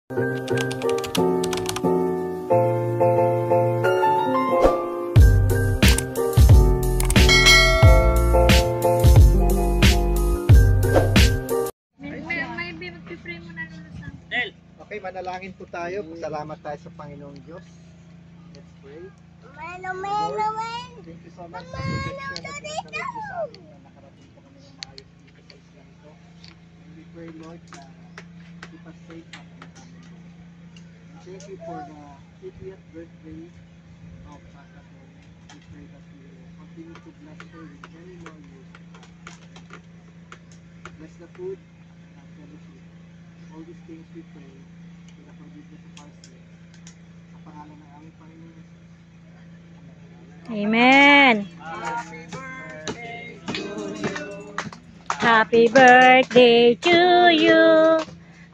Okay, manalangin po tayo. Salamat tayo sa Panginoong Diyos. Let's pray. Lord, thank you so much sa protection at encourage sa amin na nakarating po kami ng maayos dito sa islang ito. And we pray, Lord, na keep us safe at amin. And thank you for the 50th birthday of Pastor. We pray that you will continue to bless her with many more years to come. Bless the food and fellowship. All these things we pray for the forgiveness of our sins. Sa pangalan ng aming Panginoon Jesus. Amen. Happy birthday to you.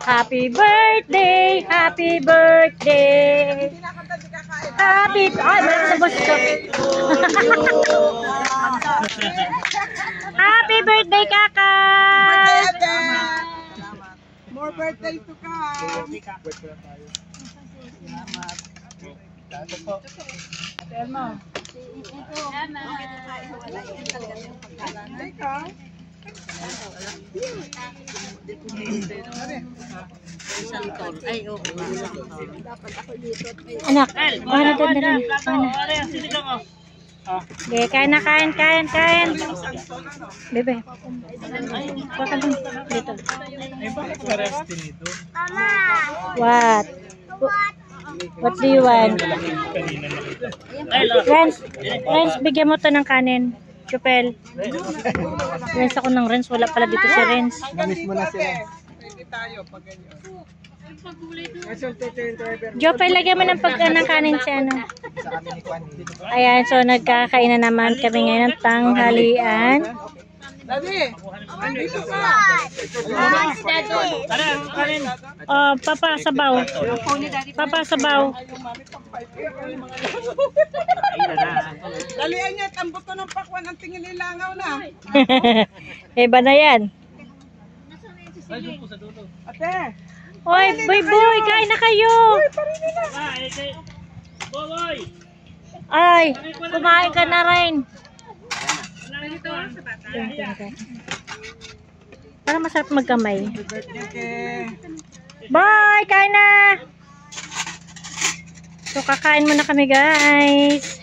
Happy birthday, happy birthday. Happy Happy birthday, Kaka. More birthday to come. Elmo. Anak, mana doon na lang. Okay, kain na, kain. Bebe. Baka dun. Dito. What do you want? Renz, bigyan mo to ng kanin. Chupel. Renz ako ng Renz. Wala pala dito si Renz. Namiss mo na si Renz. Pwede tayo pag ganyan. Chupel, lagyan mo ng ng kanin si ano. Ayan, so nagkakain na naman kami ngayon ng tanghalian. Daddy! Andito ka! Oh, papa, sabaw. Papa, sabaw. Dalian niya, tambot to ng pakwan. Ang tingin nilangaw na. Iba na yan. Ate! Hoy, boy, kain na kayo. Ay, kumain ka na rin. Para masarap magkamay. Bye! Kain na! So, kakain muna kami, guys.